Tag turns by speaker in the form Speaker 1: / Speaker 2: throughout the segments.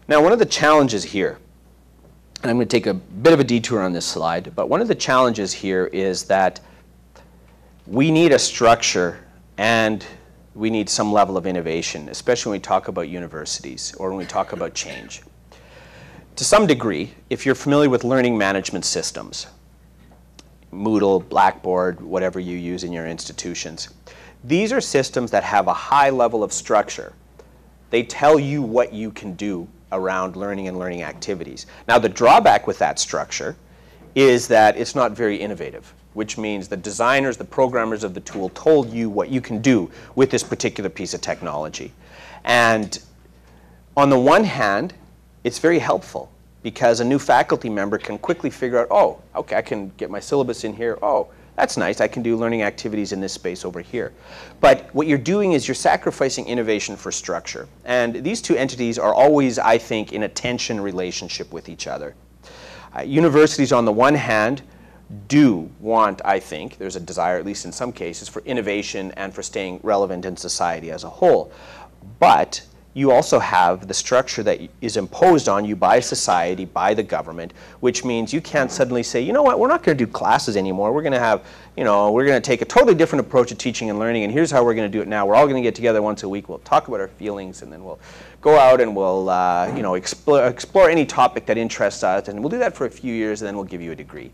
Speaker 1: Now, one of the challenges here, and I'm going to take a bit of a detour on this slide, but one of the challenges here is that we need a structure and we need some level of innovation, especially when we talk about universities or when we talk about change. To some degree, if you're familiar with learning management systems, Moodle, Blackboard, whatever you use in your institutions, these are systems that have a high level of structure. They tell you what you can do around learning and learning activities. Now, the drawback with that structure is that it's not very innovative, which means the designers, the programmers of the tool told you what you can do with this particular piece of technology. And on the one hand, it's very helpful because a new faculty member can quickly figure out, oh, okay, I can get my syllabus in here. Oh, that's nice. I can do learning activities in this space over here. But what you're doing is you're sacrificing innovation for structure. And these two entities are always, I think, in a tension relationship with each other. Universities, on the one hand, do want, I think, there's a desire, at least in some cases, for innovation and for staying relevant in society as a whole. But you also have the structure that is imposed on you by society, by the government, which means you can't suddenly say, you know what, we're not going to do classes anymore. We're going to have, you know, we're going to take a totally different approach to teaching and learning, and here's how we're going to do it now. We're all going to get together once a week. We'll talk about our feelings, and then we'll go out and we'll, you know, explore any topic that interests us, and we'll do that for a few years, and then we'll give you a degree.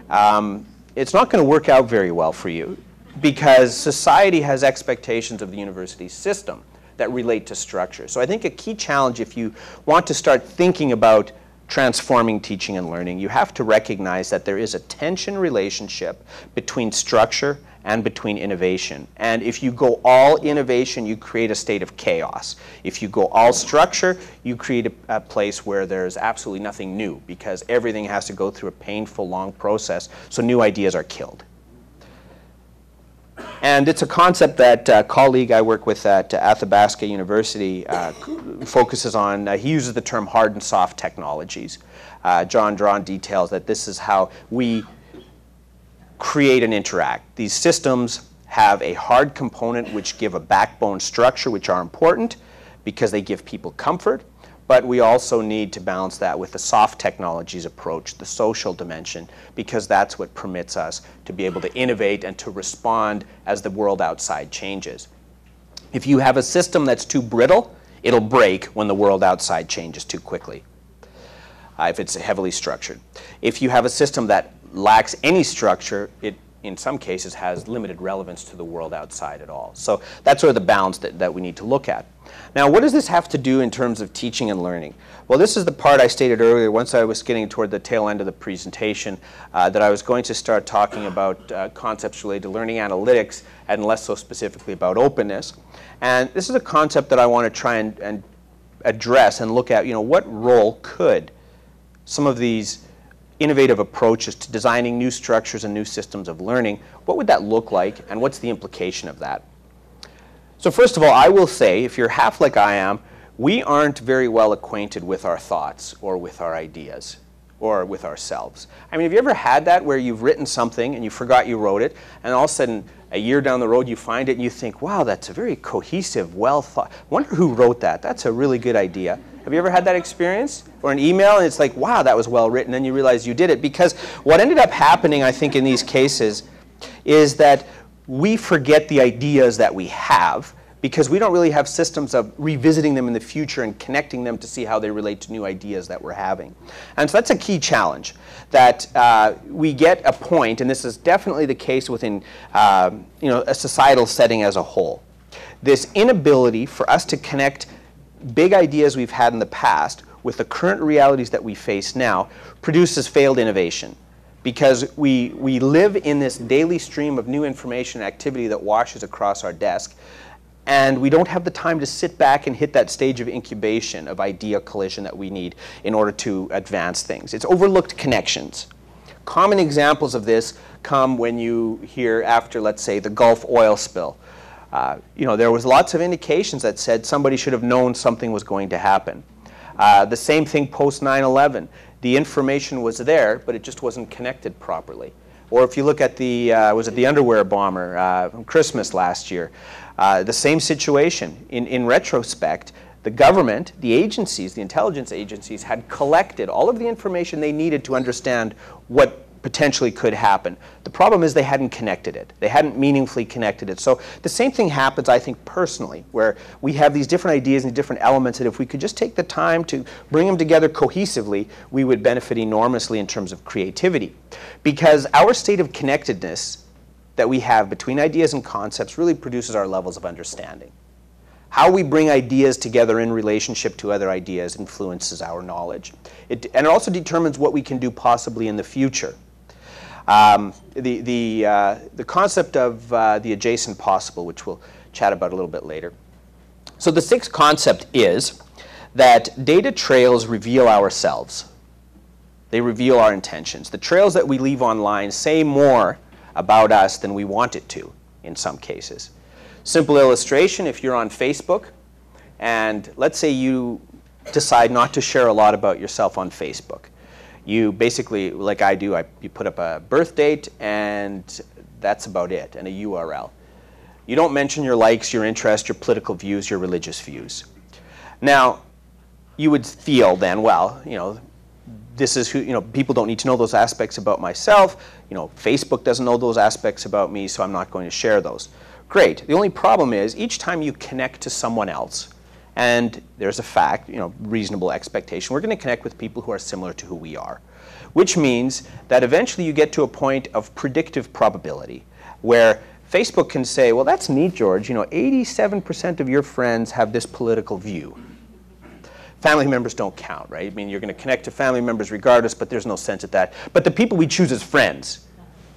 Speaker 1: It's not going to work out very well for you because society has expectations of the university system that relate to structure. So I think a key challenge if you want to start thinking about transforming teaching and learning, you have to recognize that there is a tension relationship between structure and between innovation. And if you go all innovation, you create a state of chaos. If you go all structure, you create a place where there's absolutely nothing new because everything has to go through a painful, long process, so new ideas are killed. And it's a concept that a colleague I work with at Athabasca University focuses on. He uses the term hard and soft technologies. John Drawn details that this is how we create and interact. These systems have a hard component which give a backbone structure, which are important because they give people comfort. But we also need to balance that with the soft technologies approach, the social dimension, because that's what permits us to be able to innovate and to respond as the world outside changes. If you have a system that's too brittle, it'll break when the world outside changes too quickly, if it's heavily structured. If you have a system that lacks any structure, it in some cases has limited relevance to the world outside at all. So that's sort of the balance that we need to look at. Now, what does this have to do in terms of teaching and learning? Well, this is the part I stated earlier, once I was getting toward the tail end of the presentation, that I was going to start talking about concepts related to learning analytics and less so specifically about openness. And this is a concept that I want to try and address and look at, you know, what role could some of these innovative approaches to designing new structures and new systems of learning, what would that look like and what's the implication of that? So first of all, I will say, if you're half like I am, we aren't very well acquainted with our thoughts or with our ideas or with ourselves. I mean, have you ever had that where you've written something and you forgot you wrote it, and all of a sudden, a year down the road, you find it and you think, wow, that's a very cohesive, well thought. I wonder who wrote that. That's a really good idea. Have you ever had that experience? Or an email and it's like, wow, that was well written, and you realize you did it. Because what ended up happening, I think, in these cases is that we forget the ideas that we have because we don't really have systems of revisiting them in the future and connecting them to see how they relate to new ideas that we're having. And so that's a key challenge, that we get a point, and this is definitely the case within you know, a societal setting as a whole. This inability for us to connect big ideas we've had in the past with the current realities that we face now produces failed innovation. Because we live in this daily stream of new information and activity that washes across our desk, and we don't have the time to sit back and hit that stage of incubation, of idea collision that we need in order to advance things. It's overlooked connections. Common examples of this come when you hear after, let's say, the Gulf oil spill. You know, there was lots of indications that said somebody should have known something was going to happen. The same thing post 9/11. The information was there, but it just wasn't connected properly. Or if you look at the, was it the underwear bomber from Christmas last year? The same situation. In retrospect, The government, the agencies, the intelligence agencies had collected all of the information they needed to understand what potentially could happen. The problem is they hadn't connected it. They hadn't meaningfully connected it. So the same thing happens, I think, personally, where we have these different ideas and different elements that if we could just take the time to bring them together cohesively, we would benefit enormously in terms of creativity. Because our state of connectedness that we have between ideas and concepts really produces our levels of understanding. How we bring ideas together in relationship to other ideas influences our knowledge. And it also determines what we can do possibly in the future. The concept of the adjacent possible, which we'll chat about a little bit later. So the sixth concept is that data trails reveal ourselves. They reveal our intentions. The trails that we leave online say more about us than we want it to in some cases. Simple illustration, if you're on Facebook and let's say you decide not to share a lot about yourself on Facebook. You basically, like I do, you put up a birth date and that's about it, and a URL. You don't mention your likes, your interests, your political views, your religious views. Now, you would feel then, well, this is who, people don't need to know those aspects about myself. Facebook doesn't know those aspects about me, so I'm not going to share those. Great. The only problem is each time you connect to someone else, and there's a fact, reasonable expectation, we're going to connect with people who are similar to who we are, which means that eventually you get to a point of predictive probability where Facebook can say, well, that's neat, George, 87% of your friends have this political view. Family members don't count, right? I mean, you're going to connect to family members regardless, but there's no sense at that. But the people we choose as friends,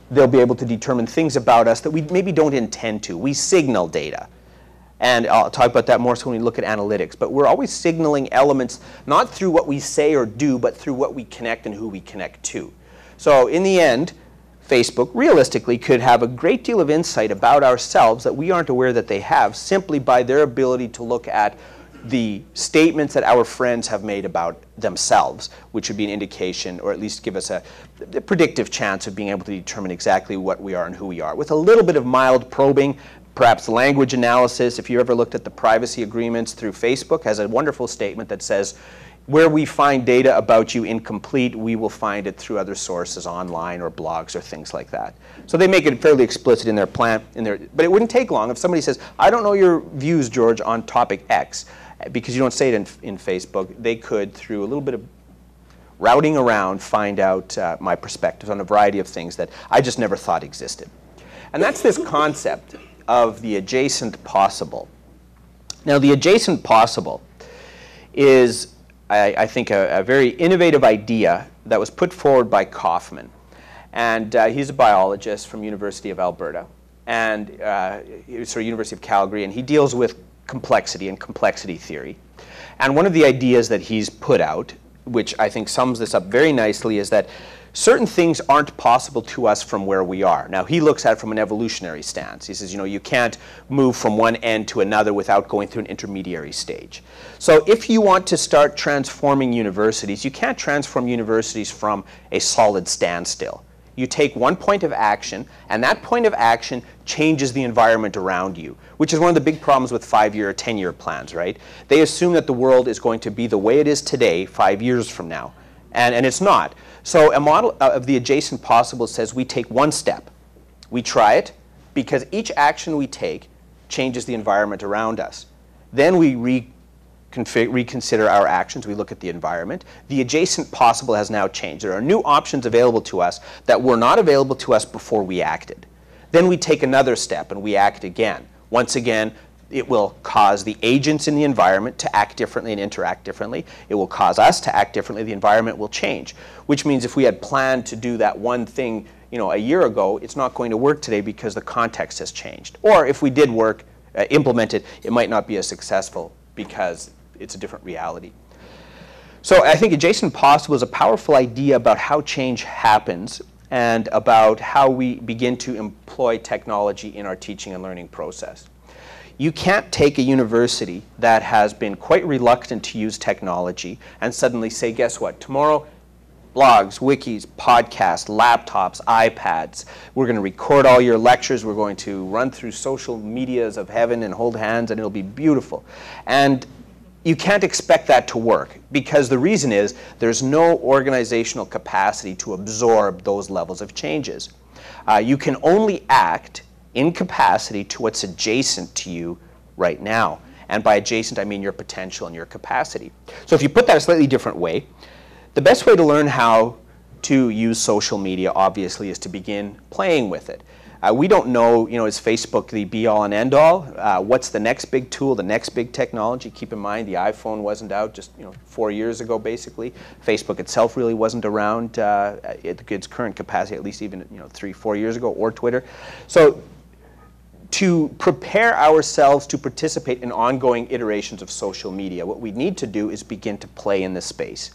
Speaker 1: they'll be able to determine things about us that we maybe don't intend to. We signal data. And I'll talk about that more so when we look at analytics. But we're always signaling elements, not through what we say or do, but through what we connect and who we connect to. So in the end, Facebook realistically could have a great deal of insight about ourselves that we aren't aware that they have simply by their ability to look at the statements that our friends have made about themselves, which would be an indication, or at least give us a predictive chance of being able to determine exactly what we are and who we are. With a little bit of mild probing, perhaps language analysis. If you ever looked at the privacy agreements through Facebook, has a wonderful statement that says, where we find data about you incomplete, we will find it through other sources online or blogs or things like that. So they make it fairly explicit in their plan, but it wouldn't take long if somebody says, I don't know your views, George, on topic X, because you don't say it in Facebook. They could, through a little bit of routing around, find out my perspectives on a variety of things that I just never thought existed. And that's this concept of the adjacent possible. Now, the adjacent possible is, I think, a very innovative idea that was put forward by Kaufman. And he's a biologist from University of Alberta, and University of Calgary, and he deals with complexity and complexity theory. And one of the ideas that he's put out, which I think sums this up very nicely, is that certain things aren't possible to us from where we are. Now, he looks at it from an evolutionary stance. He says, you can't move from one end to another without going through an intermediary stage. So if you want to start transforming universities, you can't transform universities from a solid standstill. You take one point of action, and that point of action changes the environment around you, which is one of the big problems with 5-year or 10-year plans, right? They assume that the world is going to be the way it is today 5 years from now, and it's not. So a model of the adjacent possible says we take one step. We try it because each action we take changes the environment around us. Then we reconsider our actions. We look at the environment. The adjacent possible has now changed. There are new options available to us that were not available to us before we acted. Then we take another step and we act again. Once again, it will cause the agents in the environment to act differently and interact differently. It will cause us to act differently. The environment will change, which means if we had planned to do that one thing, a year ago, it's not going to work today because the context has changed. Or if we did implement it, it might not be as successful because it's a different reality. So I think adjacent possible is a powerful idea about how change happens and about how we begin to employ technology in our teaching and learning process. You can't take a university that has been quite reluctant to use technology and suddenly say, guess what, tomorrow, blogs, wikis, podcasts, laptops, iPads, we're going to record all your lectures, we're going to run through social medias of heaven and hold hands, and it'll be beautiful. And you can't expect that to work, because the reason is there's no organizational capacity to absorb those levels of changes. You can only act in capacity to what's adjacent to you right now. And by adjacent, I mean your potential and your capacity. So if you put that a slightly different way, the best way to learn how to use social media, obviously, is to begin playing with it. We don't know, is Facebook the be-all and end-all? What's the next big tool, the next big technology? Keep in mind, the iPhone wasn't out just 4 years ago, basically. Facebook itself really wasn't around at its current capacity, at least even 3-4 years ago, or Twitter. So to prepare ourselves to participate in ongoing iterations of social media, what we need to do is begin to play in this space.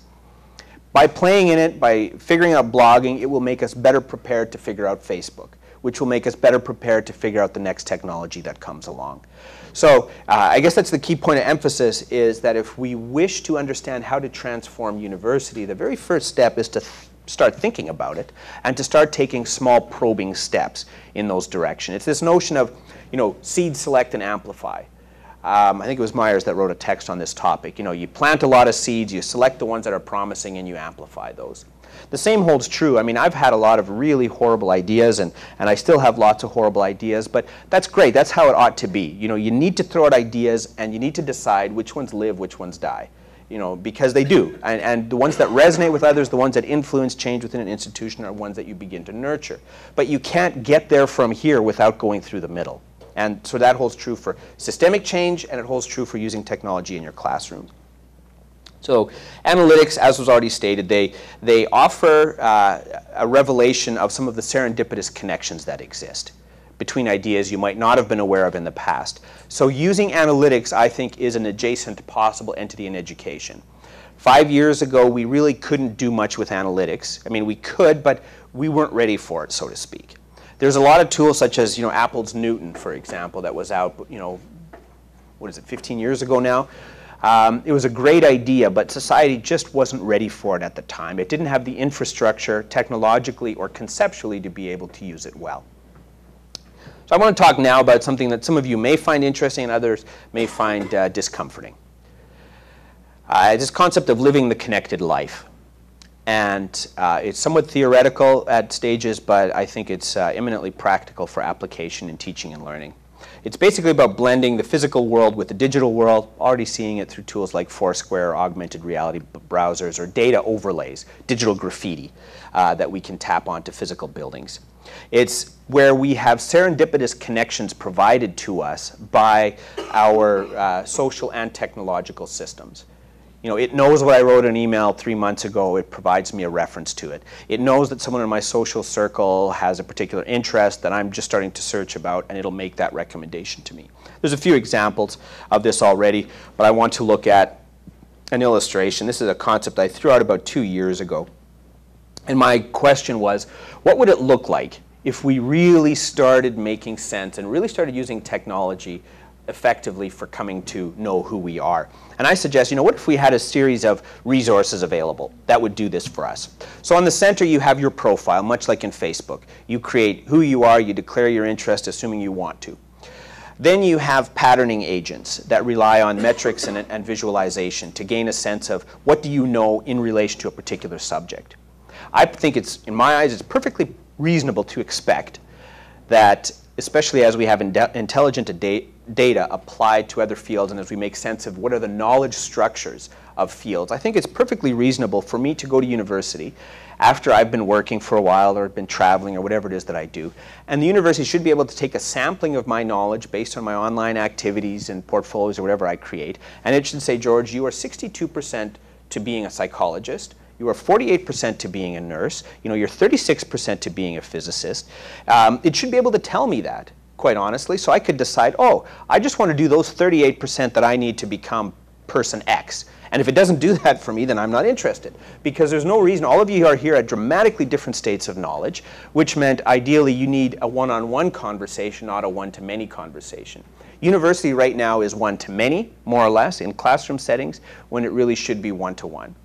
Speaker 1: By playing in it, by figuring out blogging, it will make us better prepared to figure out Facebook, which will make us better prepared to figure out the next technology that comes along. So I guess that's the key point of emphasis, is that if we wish to understand how to transform university, the very first step is to start thinking about it and to start taking small probing steps in those directions. It's this notion of, seed, select, and amplify. I think it was Myers that wrote a text on this topic. You plant a lot of seeds, you select the ones that are promising, and you amplify those. The same holds true. I mean, I've had a lot of really horrible ideas, and I still have lots of horrible ideas, but that's great. That's how it ought to be. You need to throw out ideas, and you need to decide which ones live, which ones die. Because they do. And the ones that resonate with others, the ones that influence change within an institution, are ones that you begin to nurture. But you can't get there from here without going through the middle. And so that holds true for systemic change, and it holds true for using technology in your classroom. So analytics, as was already stated, they offer a revelation of some of the serendipitous connections that exist between ideas you might not have been aware of in the past. So using analytics, I think, is an adjacent possible entity in education. 5 years ago, we really couldn't do much with analytics. I mean, we could, but we weren't ready for it, so to speak. There's a lot of tools such as, Apple's Newton, for example, that was out, 15 years ago now? It was a great idea, but society just wasn't ready for it at the time. It didn't have the infrastructure, technologically or conceptually, to be able to use it well. So I want to talk now about something that some of you may find interesting and others may find discomforting. This concept of living the connected life. And it's somewhat theoretical at stages, but I think it's eminently practical for application in teaching and learning. It's basically about blending the physical world with the digital world, already seeing it through tools like Foursquare, augmented reality browsers, or data overlays, digital graffiti that we can tap onto physical buildings. It's where we have serendipitous connections provided to us by our social and technological systems. It knows what I wrote in an email 3 months ago. It provides me a reference to it. It knows that someone in my social circle has a particular interest that I'm just starting to search about, and it'll make that recommendation to me. There's a few examples of this already, but I want to look at an illustration. This is a concept I threw out about 2 years ago. And my question was, what would it look like if we really started making sense and really started using technology effectively for coming to know who we are? And I suggest, what if we had a series of resources available that would do this for us? So on the center, you have your profile, much like in Facebook. You create who you are, you declare your interest, assuming you want to. Then you have patterning agents that rely on metrics and visualization to gain a sense of what do you know in relation to a particular subject. I think in my eyes, it's perfectly reasonable to expect that, especially as we have intelligent data applied to other fields, and as we make sense of what are the knowledge structures of fields, I think it's perfectly reasonable for me to go to university after I've been working for a while or been traveling or whatever it is that I do, and the university should be able to take a sampling of my knowledge based on my online activities and portfolios or whatever I create, and it should say, George, you are 62% to being a psychologist, you are 48% to being a nurse, you're 36% to being a physicist. It should be able to tell me that, quite honestly, so I could decide, oh, I just want to do those 38% that I need to become person X. And if it doesn't do that for me, then I'm not interested. Because there's no reason, all of you are here at dramatically different states of knowledge, which meant ideally you need a one-on-one conversation, not a one-to-many conversation. University right now is one-to-many, more or less, in classroom settings, when it really should be one-to-one.